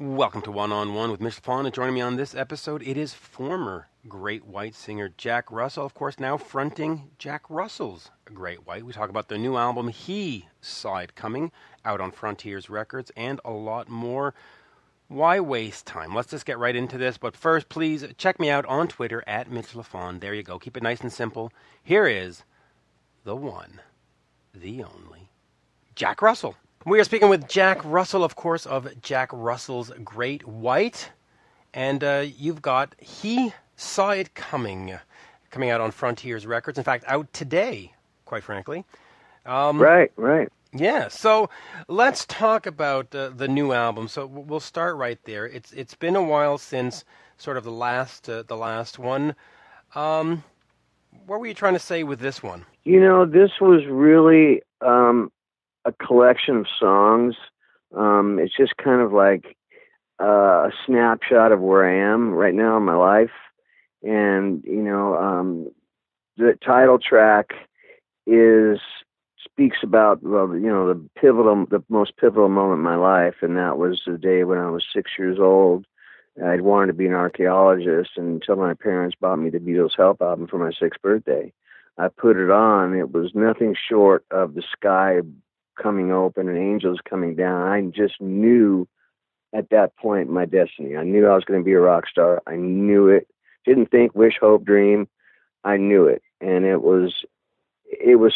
Welcome to One on One with Mitch Lafon, and joining me on this episode, it is former Great White singer Jack Russell, of course, now fronting Jack Russell's Great White. We talk about their new album, He Saw It Comin, out on Frontiers Records, and a lot more. Why waste time? Let's just get right into this. But first, please check me out on Twitter at Mitch Lafon. There you go. Keep it nice and simple. Here is the one, the only, Jack Russell. We are speaking with Jack Russell, of course, of Jack Russell's Great White. And you've got He Saw It Comin, coming out on Frontiers Records. In fact, out today, quite frankly. Right. Yeah, so let's talk about the new album. So we'll start right there. It's been a while since sort of the last one. What were you trying to say with this one? This was really a collection of songs. It's just kind of like a snapshot of where I am right now in my life. And, the title track speaks about, the most pivotal moment in my life. And that was the day when I was 6 years old. I'd wanted to be an archaeologist until my parents bought me the Beatles Help album for my 6th birthday. I put it on. It was nothing short of the sky coming open and angels coming down. I just knew at that point my destiny. I knew I was going to be a rock star. I knew it. Didn't think, wish, hope, dream. I knew it. And it was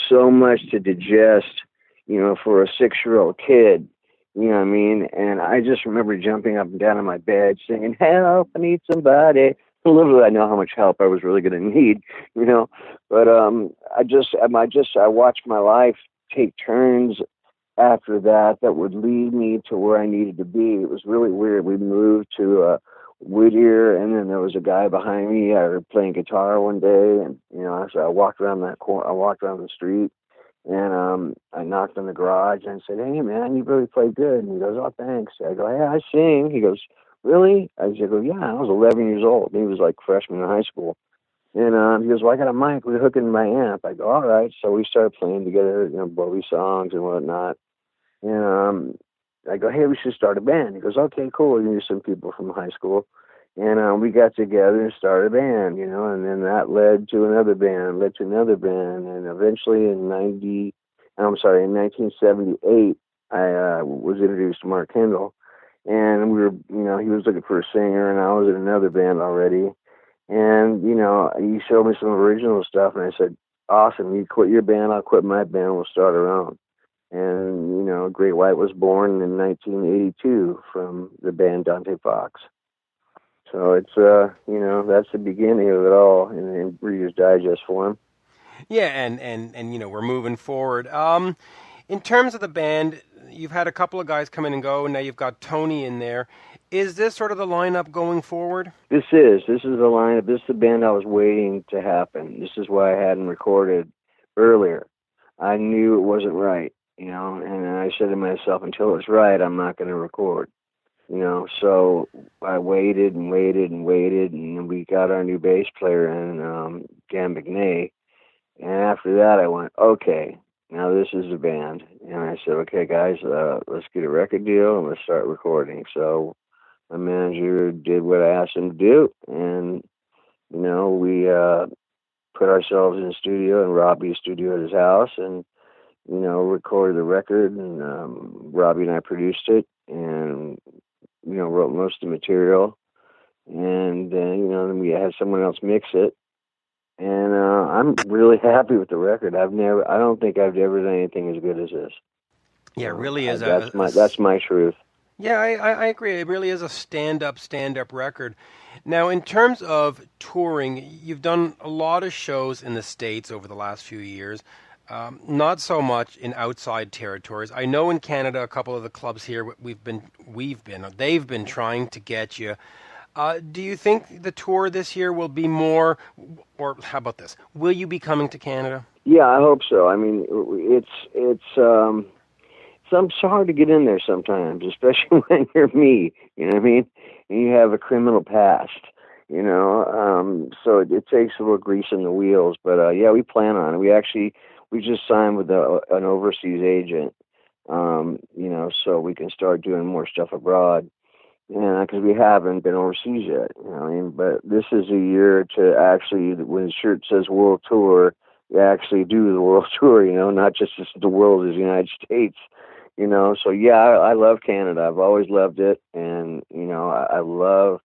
so much to digest, for a 6-year-old kid, you know what I mean? And I just remember jumping up and down in my bed singing, "Help, I need somebody." Little did I know how much help I was really going to need, But I watched my life take turns after that would lead me to where I needed to be. It was really weird. We moved to Whittier, and then there was a guy behind me. I was playing guitar one day, and so I walked around I walked around the street, and I knocked on the garage and said, "Hey man, you really play good." And he goes, "Oh, thanks." I go, "Yeah, I sing." He goes, "Really?" I go, "Yeah." I was 11 years old. He was like freshman in high school. And he goes, "Well, I got a mic. We're hooking my amp." I go, "All right." So we started playing together, Bowie songs and whatnot. And I go, "Hey, we should start a band." He goes, "Okay, cool." We knew some people from high school. And we got together and started a band, and then that led to another band, And eventually in 1978, I was introduced to Mark Kendall. And we were, he was looking for a singer, and I was in another band already. And, he showed me some original stuff, and I said, "Awesome, you quit your band, I'll quit my band, we'll start our own." And, Great White was born in 1982 from the band Dante Fox. So it's, that's the beginning of it all in Reader's Digest form. Yeah, and we're moving forward. In terms of the band, you've had a couple of guys come in and go, and now you've got Tony in there. Is this sort of the lineup going forward? This is the lineup. This is the band I was waiting to happen. This is why I hadn't recorded earlier. I knew it wasn't right, and I said to myself, until it's right, I'm not going to record. So I waited, and we got our new bass player in, Gam McNay. And after that, I went, okay, now this is the band. And I said, "Okay, guys, let's get a record deal and let's start recording." So my manager did what I asked him to do, and we put ourselves in the studio in Robbie's studio at his house, and recorded the record, and Robbie and I produced it, and wrote most of the material, and then we had someone else mix it, and I'm really happy with the record. I don't think I've ever done anything as good as this. Yeah, it really is. That's my truth. Yeah, I agree. It really is a stand-up record. Now, in terms of touring, you've done a lot of shows in the States over the last few years. Not so much in outside territories. I know in Canada, a couple of the clubs here they've been trying to get you. Do you think the tour this year will be more, or how about this? Will you be coming to Canada? Yeah, I hope so. I mean, it's hard to get in there sometimes, especially when you're me, you know what I mean? And you have a criminal past, so it takes a little grease in the wheels. But yeah, we plan on it. We just signed with an overseas agent, so we can start doing more stuff abroad. And because we haven't been overseas yet. You know what I mean? But this is a year to actually, when the shirt says World Tour, you actually do the World Tour. You know, not just the world is the United States. You know, so yeah, I love Canada. I've always loved it, and you know, I love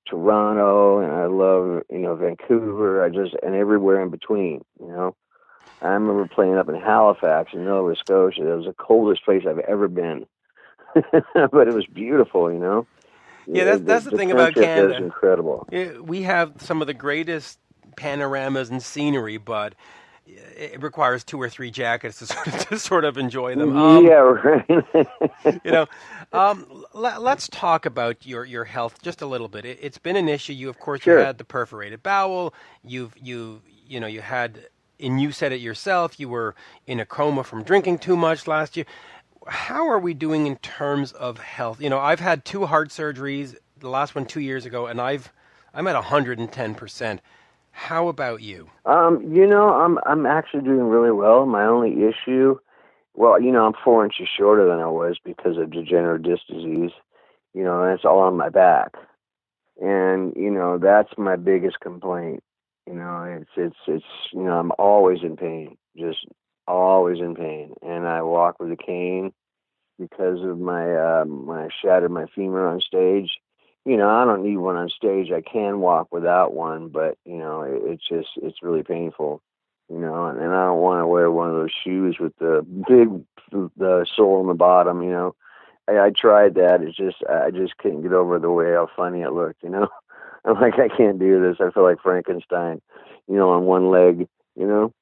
Toronto, and I love, you know, Vancouver. And everywhere in between. You know, I remember playing up in Halifax in Nova Scotia. It was the coldest place I've ever been, but it was beautiful. You know. Yeah, that's the The thing about country up there is Canada. incredible. Yeah, we have some of the greatest panoramas and scenery, but it requires 2 or 3 jackets to sort of enjoy them. Yeah, right. You know, let's talk about your health just a little bit. It's been an issue. You, of course, you Sure. had the perforated bowel. You know, you had, and you said it yourself. You were in a coma from drinking too much last year. How are we doing in terms of health? You know, I've had 2 heart surgeries. The last one 2 years ago, and I'm at 110%. How about you? You know, I'm actually doing really well. My only issue, well, you know, I'm 4 inches shorter than I was because of degenerative disc disease. You know, and it's all on my back, and you know that's my biggest complaint. You know, it's you know, I'm always in pain, just always in pain, and I walk with a cane because of my when I shattered my femur on stage. You know, I don't need one on stage. I can walk without one, but you know, it's really painful. You know, and I don't want to wear one of those shoes with the sole on the bottom. You know, I tried that. I just couldn't get over the way how funny it looked. You know, I'm like, I can't do this. I feel like Frankenstein. You know, on one leg. You know,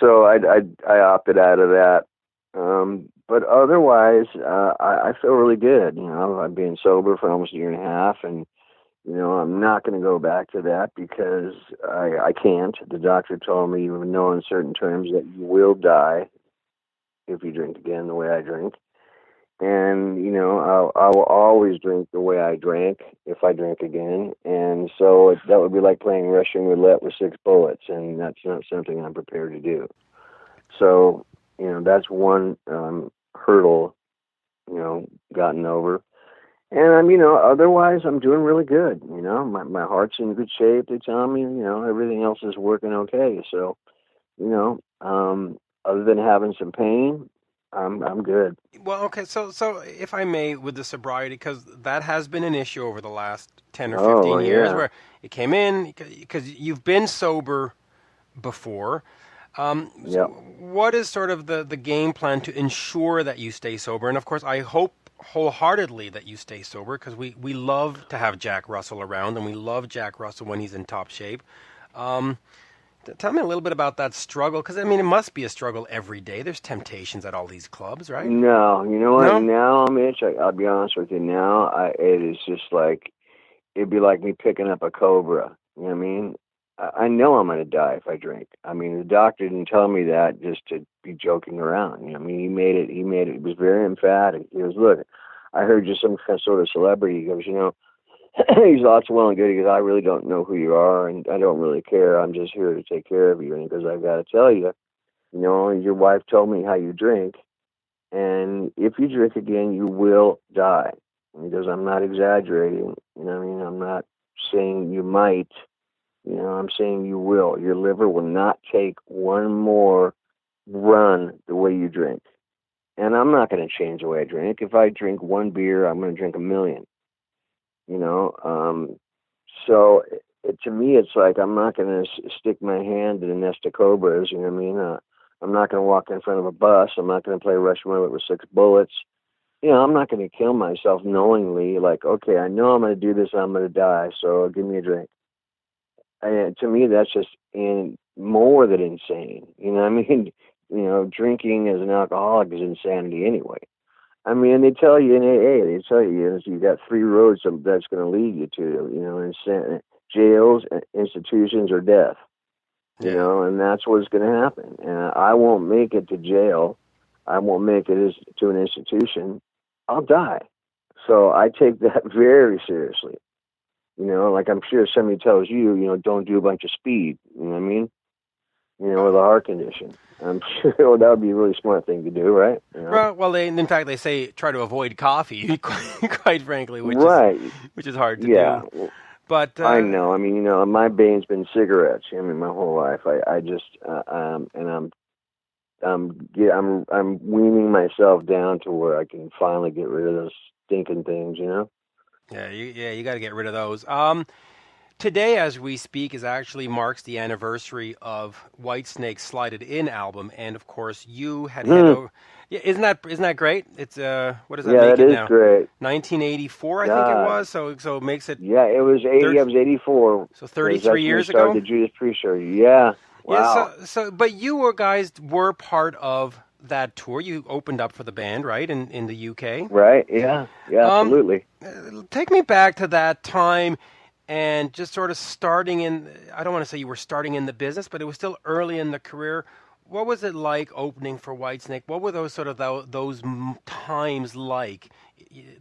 so I opted out of that. But otherwise, I feel really good. You know, I've been sober for almost a year and a half, and you know, I'm not going to go back to that because I can't. The doctor told me, you know, in certain terms, that you will die if you drink again the way I drink. And you know, I will always drink the way I drank if I drink again. And so that would be like playing Russian roulette with 6 bullets, and that's not something I'm prepared to do. So, you know, that's one hurdle, you know, gotten over. And you know, otherwise I'm doing really good. You know, my heart's in good shape. They tell me, you know, everything else is working okay. So, you know, other than having some pain, I'm good. Well, okay, so if I may, with the sobriety, because that has been an issue over the last 10 or Oh, 15 well, years, yeah, where it came in because you've been sober before. So yep. what is sort of the game plan to ensure that you stay sober? And of course, I hope wholeheartedly that you stay sober because we love to have Jack Russell around, and we love Jack Russell when he's in top shape. Um, Tell me a little bit about that struggle, because I mean, it must be a struggle every day. There's temptations at all these clubs, right? No, you know what? No? Now, Mitch, I'll be honest with you. Now, it is just like it'd be like me picking up a cobra. You know what I mean? I know I'm going to die if I drink. I mean, the doctor didn't tell me that just to be joking around. You know, I mean, he made it. He was very emphatic. He goes, "Look, I heard you're some kind of sort of celebrity." He goes, "You know," he's lots well and good. He goes, "I really don't know who you are, and I don't really care. I'm just here to take care of you." And he goes, "I've got to tell you, you know, your wife told me how you drink, and if you drink again, you will die." And he goes, "I'm not exaggerating. You know what I mean? I'm not saying you might. You know, I'm saying you will. Your liver will not take one more run the way you drink. And I'm not going to change the way I drink. If I drink one beer, I'm going to drink a million. You know, so to me, it's like I'm not going to stick my hand in a nest of cobras. You know what I mean? I'm not going to walk in front of a bus. I'm not going to play Russian roulette with 6 bullets. You know, I'm not going to kill myself knowingly. Like, okay, I know I'm going to do this. I'm going to die. So give me a drink. And to me, that's just more than insane. You know what I mean? You know, drinking as an alcoholic is insanity anyway. I mean, they tell you in AA, they tell you, you got 3 roads that's going to lead you to, you know, jails, institutions, or death. You Yeah. know, and that's what's going to happen. And I won't make it to jail. I won't make it to an institution. I'll die. So I take that very seriously. You know, like I'm sure somebody tells you, you know, don't do a bunch of speed. You know what I mean? with a heart condition. I'm sure that would be a really smart thing to do, right? Well, in fact, they say try to avoid coffee, quite frankly, Right. which is hard to Yeah. do. But I know. I mean, my bane's been cigarettes. I mean, my whole life. I just, and I'm weaning myself down to where I can finally get rid of those stinking things. you got to get rid of those. Today, as we speak, is actually marks the anniversary of Whitesnake's Slide It In album, and of course, you had head over. Yeah, isn't that great? It's what does that Yeah, make that it is now? great. 1984, I think it God. was. So it makes it Yeah, it was 80. third. Yeah, it was 84 So because 33 that's when they years started ago. the Judas Priest show. Yeah. Yeah. Wow. But guys were part of that tour. You opened up for the band, right, in the UK. Right. Yeah. Yeah. Um, Absolutely. Take me back to that time and just sort of starting in, I don't want to say you were starting in the business, but it was still early in the career. What was it like opening for Whitesnake? What were those sort of those times like,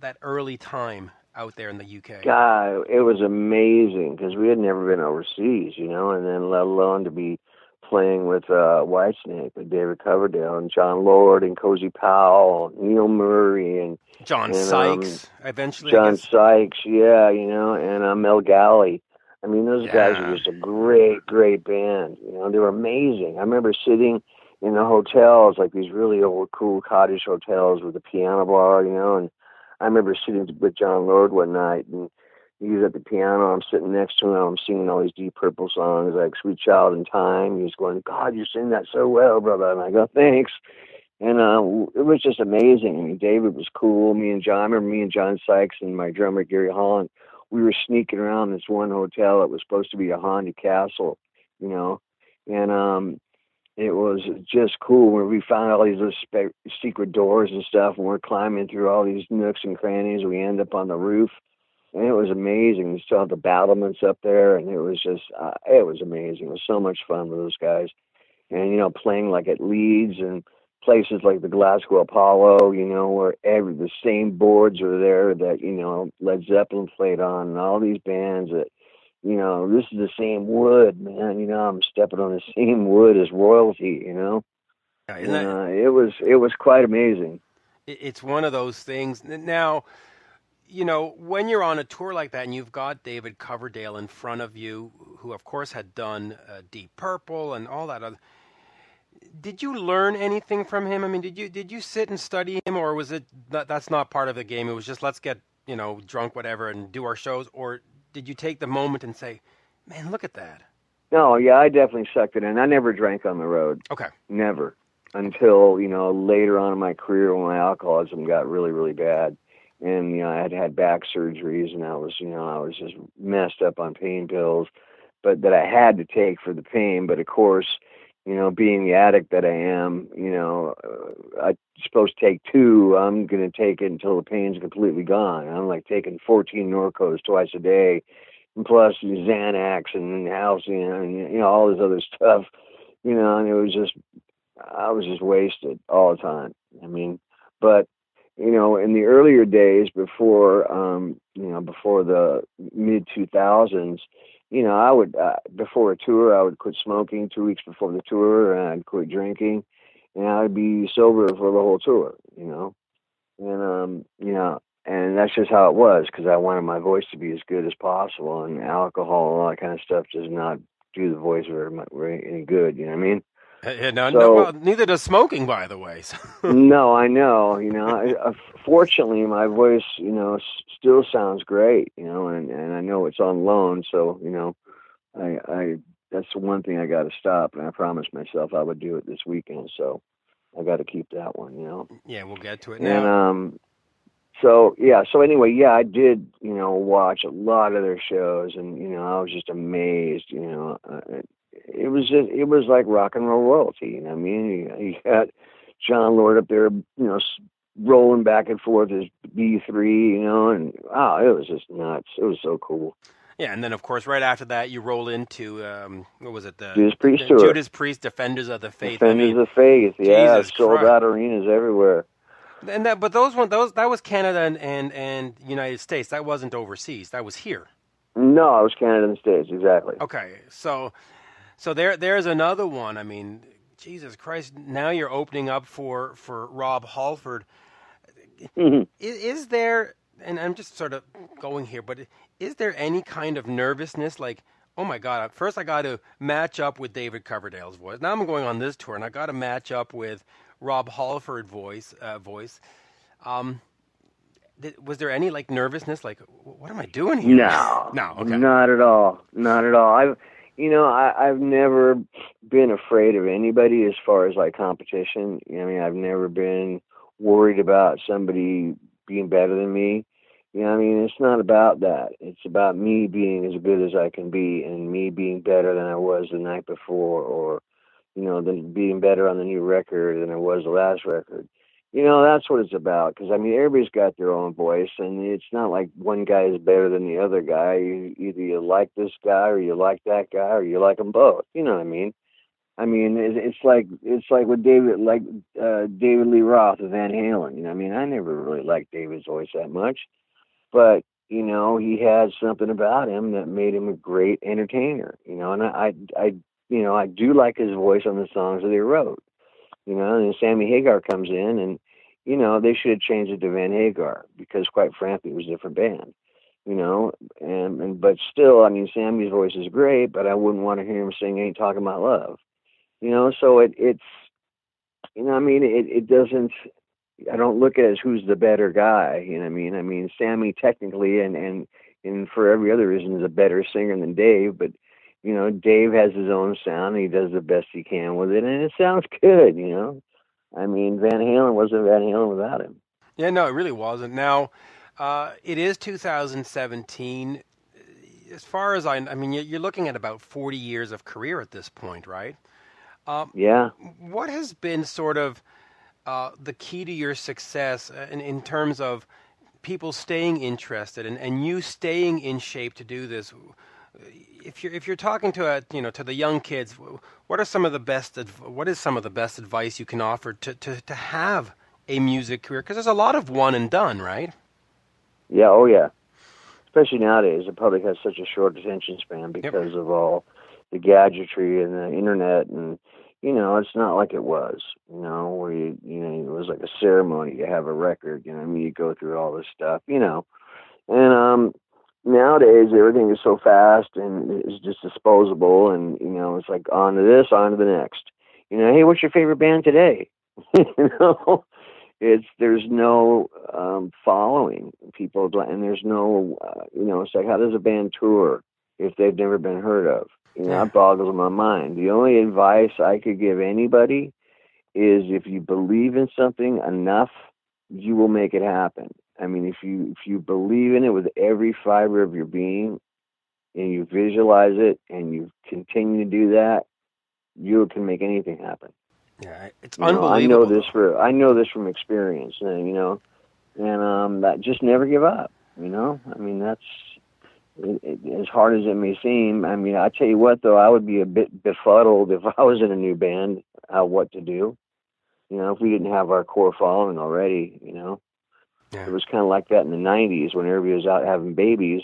that early time out there in the UK? God, it was amazing because we had never been overseas, and then let alone to be playing with Whitesnake, with David Coverdale and John Lord and Cozy Powell, Neil Murray John and Sykes, eventually, I John guess. Sykes, and Mel Galley. I mean, those guys are Yeah. just a great, great band. They were amazing. I remember sitting in the hotels, like these really old, cool cottage hotels with a piano bar, and I remember sitting with John Lord one night, and he was at the piano. I'm sitting next to him. I'm singing all these Deep Purple songs like "Sweet Child in Time." He was going, "God, you sing that so well, brother." And I go, "Thanks." And it was just amazing. I mean, David was cool. I remember me and John Sykes and my drummer Gary Holland, we were sneaking around this one hotel that was supposed to be a haunted castle, you know, and it was just cool where we found all these little secret doors and stuff, and we're climbing through all these nooks and crannies. We end up on the roof, and it was amazing. We still have the battlements up there, and it was just, it was amazing. It was so much fun with those guys, and playing like at Leeds and places like the Glasgow Apollo, where the same boards are there that Led Zeppelin played on, and all these bands that this is the same wood, man. I'm stepping on the same wood as royalty. Yeah, isn't And that? it was quite amazing. It's one of those things. Now, when you're on a tour like that and you've got David Coverdale in front of you, who of course had done Deep Purple and all that other, did you learn anything from him? I mean, did you sit and study him, or was it that's not part of the game? It was just let's get drunk, whatever, and do our shows, or did you take the moment and say, "Man, look at that"? No, yeah, I definitely sucked it in. I never drank on the road. Okay. Never. Until, later on in my career when my alcoholism got really, really bad. And, I had back surgeries and I was just messed up on pain pills, but that I had to take for the pain. But of course, being the addict that I am, I'm supposed to take two. I'm going to take it until the pain's completely gone. I'm like taking 14 Norcos twice a day, and plus Xanax and Halcyon and, all this other stuff, and it was just, I was just wasted all the time. I mean, but in the earlier days before the mid 2000s, I would before a tour I would quit smoking 2 weeks before the tour, and I'd quit drinking, and I'd be sober for the whole tour. And that's just how it was because I wanted my voice to be as good as possible, and alcohol and all that kind of stuff does not do the voice very any good. You know what I mean? No, So well, neither does smoking, by the way. So. no, I know. Fortunately, my voice, still sounds great. And I know it's on loan, so I that's the one thing I got to stop, and I promised myself I would do it this weekend. So I got to keep that one. Yeah, we'll get to it And now. so anyway, yeah, I did, watch a lot of their shows, and I was just amazed. It was like rock and roll royalty. You know what I mean? You got John Lord up there, rolling back and forth his B3, and wow, it was just nuts. It was so cool. Yeah, and then of course, right after that, you roll into what was it? Judas Priest The tour. Judas Priest, Defenders of the Faith. I Defenders mean, of Faith, yeah, Jesus sold Christ. out arenas everywhere. And that was Canada and United States. That wasn't overseas. That was here. No, I was Canada and the States, exactly. Okay, so So there's another one. I mean, Jesus Christ! Now you're opening up for Rob Halford. Is there? And I'm just sort of going here, but is there any kind of nervousness, like, oh my God, first I got to match up with David Coverdale's voice. Now I'm going on this tour, and I got to match up with Rob Halford voice. Um, was there any like nervousness, like, what am I doing here? No, No, okay. not at all, not at all. I've never been afraid of anybody as far as like competition. I mean, I've never been worried about somebody being better than me. I mean, it's not about that. It's about me being as good as I can be, and me being better than I was the night before, or than being better on the new record than I was the last record. That's what it's about. Because I mean, everybody's got their own voice, and it's not like one guy is better than the other guy. Either you like this guy, or you like that guy, or you like them both. You know what I mean? I mean, it's like with David Lee Roth of Van Halen. I mean, I never really liked David's voice that much, but he had something about him that made him a great entertainer. And I do like his voice on the songs that he wrote. And Sammy Hagar comes in, and they should have changed it to Van Hagar, because quite frankly, it was a different band. But still, I mean, Sammy's voice is great, but I wouldn't want to hear him sing "Ain't Talking About Love." So it's I mean, it doesn't. I don't look at it as who's the better guy. I mean, Sammy technically and for every other reason is a better singer than Dave, but Dave has his own sound, and he does the best he can with it, and it sounds good. I mean, Van Halen wasn't Van Halen without him. Yeah, no, it really wasn't. Now, it is 2017. As far as I mean, you're looking at about 40 years of career at this point, right? Yeah. What has been sort of the key to your success in terms of people staying interested and you staying in shape to do this? If you're talking to to the young kids, what is some of the best advice you can offer to have a music career? Because there's a lot of one and done, right? Yeah. Oh yeah. Especially nowadays, the public has such a short attention span because of all the gadgetry and the internet, and it's not like it was, where it was like a ceremony to have a record. You go through all this stuff, and nowadays everything is so fast and it's just disposable, and it's like on to this, on to the next. Hey, what's your favorite band today? There's no following people, and there's no it's like, how does a band tour if they've never been heard of? That boggles my mind. The only advice I could give anybody is, if you believe in something enough, you will make it happen. I mean, if you believe in it with every fiber of your being, and you visualize it, and you continue to do that, you can make anything happen. Yeah, it's unbelievable. I know this from experience, and that just never give up. I mean, that's as hard as it may seem. I mean, I tell you what, though, I would be a bit befuddled if I was in a new band, what to do. If we didn't have our core following already. It was kind of like that in the '90s when everybody was out having babies.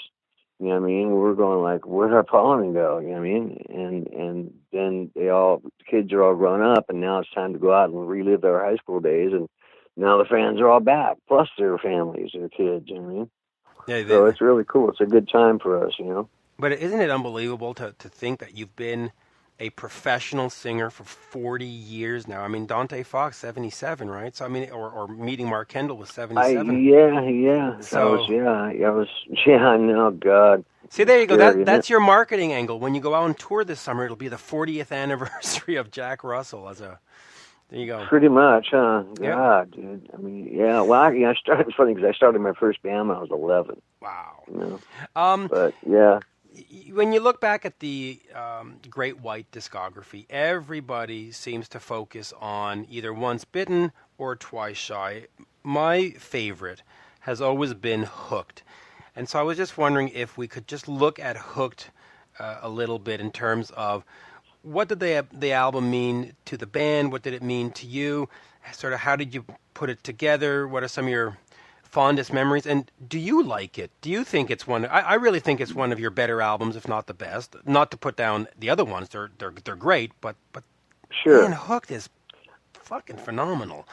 We were going like, where'd our following go? And then the kids are all grown up, and now it's time to go out and relive their high school days, and now the fans are all back, plus their families, their kids. Yeah, so it's really cool. It's a good time for us. But isn't it unbelievable to think that you've been a professional singer for 40 years now? I mean, Dante Fox, 77, right? So I mean, or Meeting Mark Kendall was 77. Yeah. So I know. God. See, there you go. That's your marketing angle. When you go out on tour this summer, it'll be the 40th anniversary of Jack Russell There you go. Pretty much, huh? God, yeah. Dude. I mean, yeah. Well, I started. It's funny because I started my first band when I was 11. Wow. But yeah. When you look back at the Great White discography, everybody seems to focus on either Once Bitten or Twice Shy. My favorite has always been Hooked. And so I was just wondering if we could just look at Hooked a little bit in terms of what did the album mean to the band? What did it mean to you? Sort of how did you put it together? What are some of your fondest memories? And do you like it? Do you think it's one? I really think it's one of your better albums, if not the best. Not to put down the other ones; they're great. But Sure. man, Hooked is fucking phenomenal.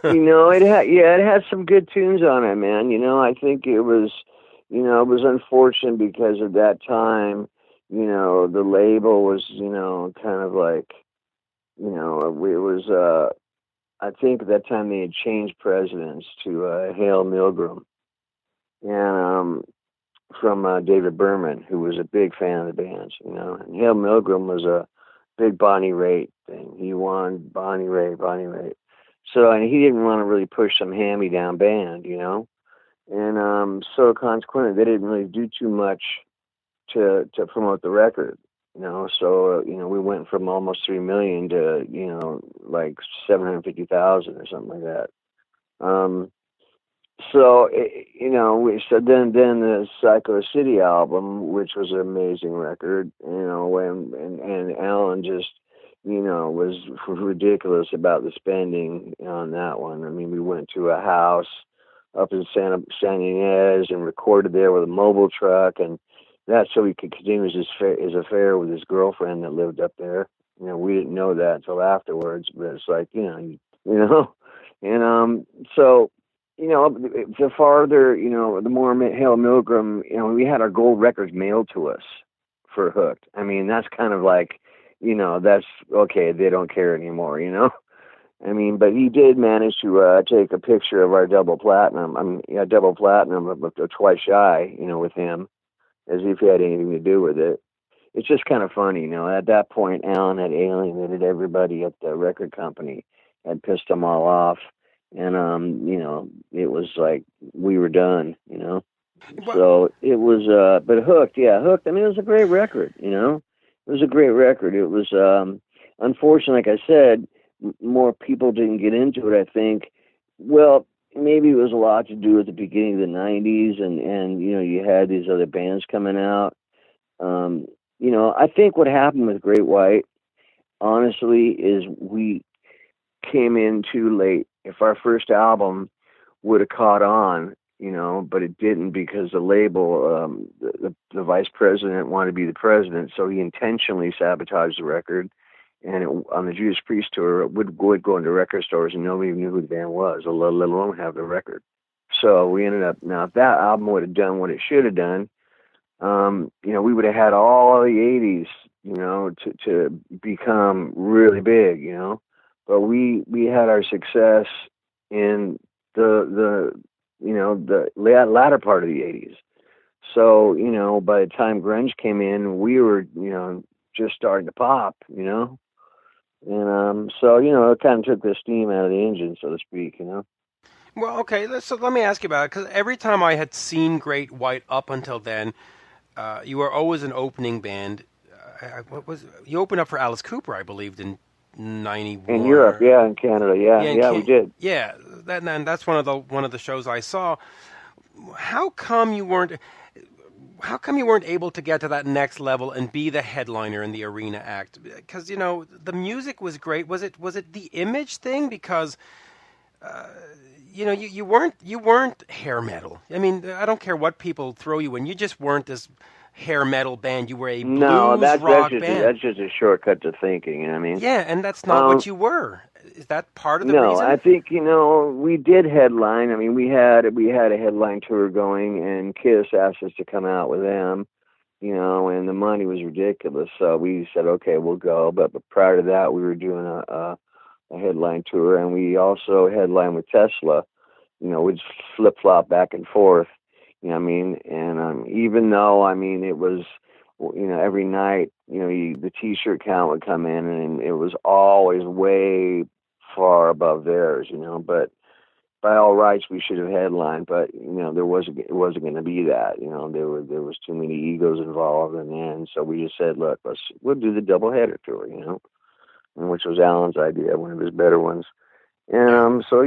It had some good tunes on it, man. I think it was, it was unfortunate because at that time, the label was, kind of like, it was, I think at that time they had changed presidents to Hale Milgram and from David Berman, who was a big fan of the band, And Hale Milgram was a big Bonnie Raitt thing. He wanted Bonnie Raitt. So, and he didn't want to really push some hand-me-down band, And so consequently, they didn't really do too much to promote the record, So, we went from almost 3 million to, like 750,000 or something like that. So then the Psycho City album, which was an amazing record, and Alan just, was ridiculous about the spending on that one. I mean, we went to a house up in San Ynez and recorded there with a mobile truck, and that's so he could continue his affair with his girlfriend that lived up there. We didn't know that until afterwards, but it's like, and so. The farther, the more Hale Milgram, we had our gold records mailed to us for Hooked. I mean, that's kind of like, that's okay. They don't care anymore, I mean, but he did manage to take a picture of our double platinum. Double platinum, but twice shy, with him, as if he had anything to do with it. It's just kind of funny, At that point, Alan had alienated everybody at the record company, had pissed them all off. And, it was like we were done, Well, So it was, but Hooked, I mean, it was a great record, It was a great record. It was, unfortunately, like I said, more people didn't get into it, I think. Well, maybe it was a lot to do with the beginning of the 90s and you had these other bands coming out. I think what happened with Great White, honestly, is we came in too late. If our first album would have caught on, but it didn't because the label, the vice president wanted to be the president, so he intentionally sabotaged the record. And on the Judas Priest tour, it would go into record stores and nobody knew who the band was, let alone have the record. So we ended up, now if that album would have done what it should have done, we would have had all the 80s, to become really big, But we had our success in the latter part of the 80s. So, by the time grunge came in, we were, just starting to pop, And so, it kind of took the steam out of the engine, so to speak, Well, okay, so let me ask you about it, because every time I had seen Great White up until then, you were always an opening band. You opened up for Alice Cooper, I believed, in 91. In Europe, in Canada, we did. Yeah, that's one of the shows I saw. How come you weren't able to get to that next level and be the headliner in the arena act? Because the music was great. Was it the image thing? Because you weren't hair metal. I mean, I don't care what people throw you in. You just weren't this hair metal band. You were a blues rock band. That's just a shortcut to thinking. You know what I mean? Yeah, and that's not what you were. Is that part of the reason? No, I think we did headline. I mean, we had a headline tour going, and Kiss asked us to come out with them. And the money was ridiculous, so we said, okay, we'll go. But prior to that, we were doing a headline tour, and we also headlined with Tesla. We'd flip flop back and forth. You know what I mean? And even though, I mean, it was, every night, the T-shirt count would come in, and it was always way far above theirs, But by all rights, we should have headlined, but it wasn't going to be that. There was too many egos involved, and so we just said, look, we'll do the double header tour, and which was Alan's idea, one of his better ones. And so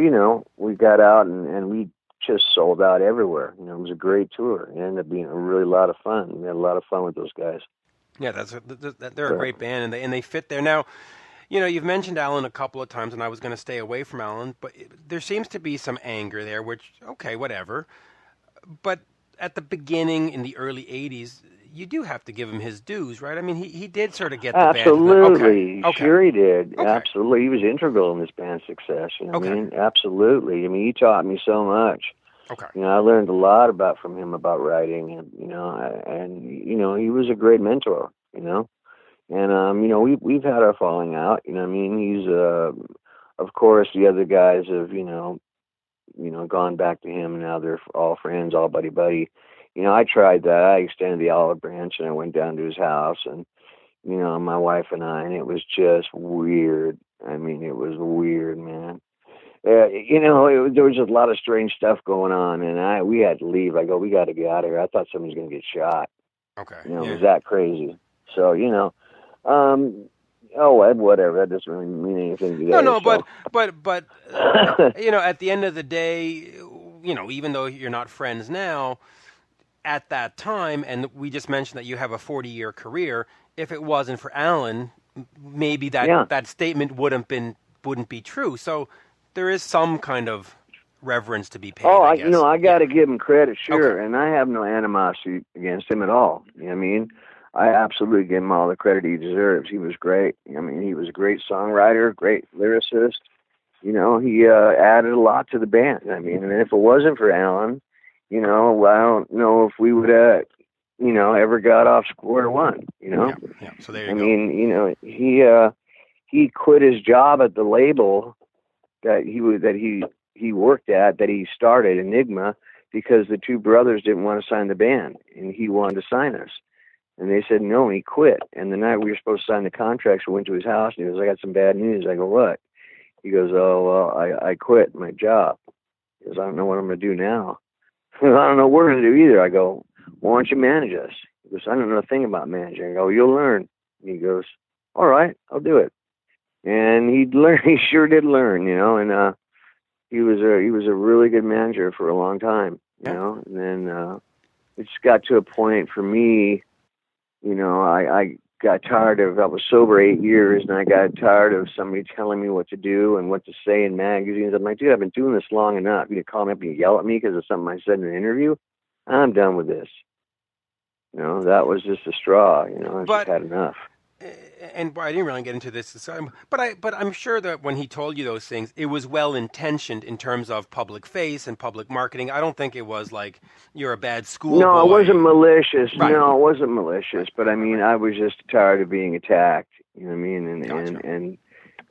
we got out and we just sold out everywhere. It was a great tour. It ended up being a really lot of fun. We had a lot of fun with those guys. Yeah, they're a great band, and they fit there. Now, You've mentioned Alan a couple of times, and I was going to stay away from Alan, but there seems to be some anger there, which, okay, whatever. But at the beginning, in the early 80s, you do have to give him his dues, right? I mean, he did sort of get the band to the... Absolutely. Okay. Sure he did. Okay. Absolutely. He was integral in this band's success. You know what Okay. I mean? Absolutely. I mean, he taught me so much. Okay. You know, I learned a lot from him about writing, and he was a great mentor. And we've had our falling out. You know what I mean? He's of course the other guys have gone back to him, and now they're all friends, all buddy buddy. I tried that. I extended the olive branch, and I went down to his house, and my wife and I, and it was just weird. I mean, it was weird, man. There was just a lot of strange stuff going on, and we had to leave. I go, we got to get out of here. I thought somebody was going to get shot. Okay. It was that crazy. So, whatever. That doesn't really mean anything today. No, so. but at the end of the day, even though you're not friends now, at that time, and we just mentioned that you have a 40-year career, if it wasn't for Alan, maybe that statement wouldn't be true. So there is some kind of reverence to be paid. I guess. I got to give him credit, sure, okay. And I have no animosity against him at all. You know what I mean? I absolutely give him all the credit he deserves. He was great. I mean, he was a great songwriter, great lyricist. He added a lot to the band. I mean, and if it wasn't for Alan, I don't know if we would have, ever got off square one. Yeah. So there you go. I mean, he quit his job at the label that he worked at, that he started, Enigma, because the two brothers didn't want to sign the band, and he wanted to sign us. And they said no, and he quit. And the night we were supposed to sign the contracts, we went to his house, and he goes, I got some bad news. I go, what? He goes, oh, well, I quit my job. He goes, I don't know what I'm going to do now. I don't know what we're going to do either. I go, why don't you manage us? He goes, I don't know a thing about managing. I go, you'll learn. And he goes, all right, I'll do it. And he sure did learn, and he was a really good manager for a long time, and then it just got to a point for me, I got tired I was sober 8 years, and I got tired of somebody telling me what to do and what to say in magazines. I'm like, dude, I've been doing this long enough. You call me up and you yell at me because of something I said in an interview? I'm done with this. That was just a straw. I just had enough. And I didn't really get into this, but I'm sure that when he told you those things, it was well intentioned in terms of public face and public marketing. I don't think it was like you're a bad schoolboy. No, it wasn't malicious. Right. No, it wasn't malicious. But I mean, I was just tired of being attacked. You know what I mean? And Gotcha. and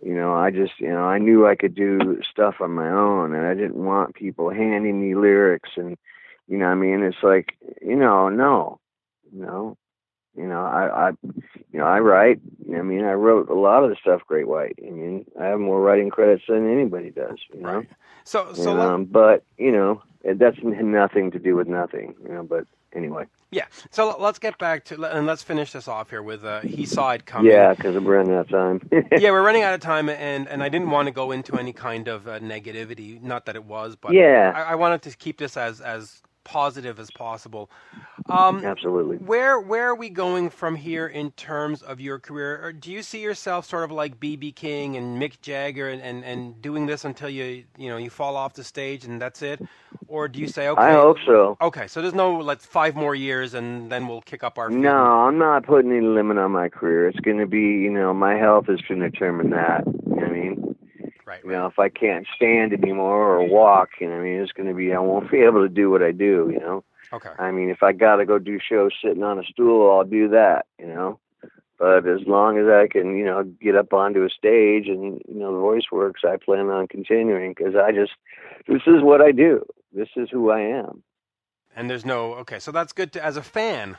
I just I knew I could do stuff on my own, and I didn't want people handing me lyrics. And what I mean, it's like no. I write. I mean, I wrote a lot of the stuff Great White. I mean, I have more writing credits than anybody does. Right. So but that's nothing to do with nothing. But anyway. Yeah. So let's get back to and let's finish this off here with He Saw It Comin. Yeah, because we're running out of time. Yeah, we're running out of time, and I didn't want to go into any kind of negativity. Not that it was, but yeah, I wanted to keep this as positive as possible. Absolutely. Where are we going from here in terms of your career? Or do you see yourself sort of like B.B. King and Mick Jagger and doing this until you fall off the stage and that's it? Or do you say, okay, I hope so. Okay, so there's no 5 more years and then we'll kick up our feet? No, I'm not putting any limit on my career. It's going to be, my health is going to determine that. You know what I mean? Right. If I can't stand anymore or walk, it's going to be, I won't be able to do what I do, Okay. I mean, if I got to go do shows sitting on a stool, I'll do that, But as long as I can, get up onto a stage and, the voice works, I plan on continuing because this is what I do. This is who I am. And there's so that's good as a fan,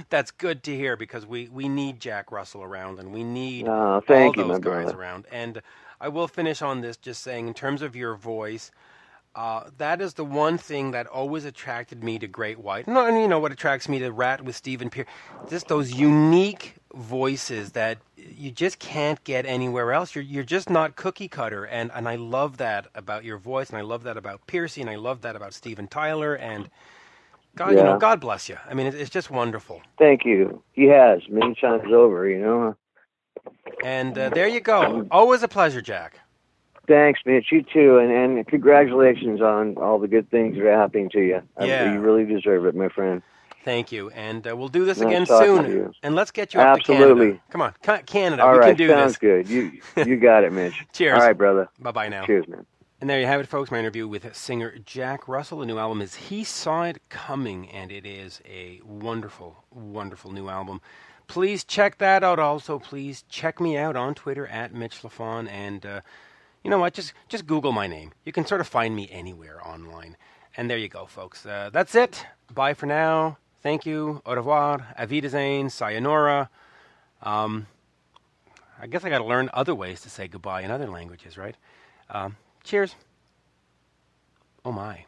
that's good to hear because we need Jack Russell around and we need all those guys around. And I will finish on this just saying in terms of your voice, that is the one thing that always attracted me to Great White. And what attracts me to Rat with Stephen Pierce, just those unique voices that you just can't get anywhere else. You're just not cookie cutter, and I love that about your voice, and I love that about Piercy, and I love that about Steven Tyler, and God, God bless you. I mean, it's just wonderful. Thank you. He has many times over, And there you go. Always a pleasure, Jack. Thanks, Mitch. You too, and congratulations on all the good things that are happening to you. Yeah. You really deserve it, my friend. Thank you. And we'll do this Nice again talking to soon. you. And let's get you up Absolutely. to Canada. Come on, Canada. All we right, can do sounds this. good. You got it, Mitch. Cheers. All right, brother. Bye-bye now. Cheers, man. And there you have it, folks. My interview with singer Jack Russell. The new album is He Saw It Comin, and it is a wonderful, wonderful new album. Please check that out. Also, please check me out on Twitter at Mitch Lafon. And you know what? Just Google my name. You can sort of find me anywhere online. And there you go, folks. That's it. Bye for now. Thank you. Au revoir. Auf Wiedersehen. Sayonara. I guess I got to learn other ways to say goodbye in other languages, right? Cheers. Oh, my.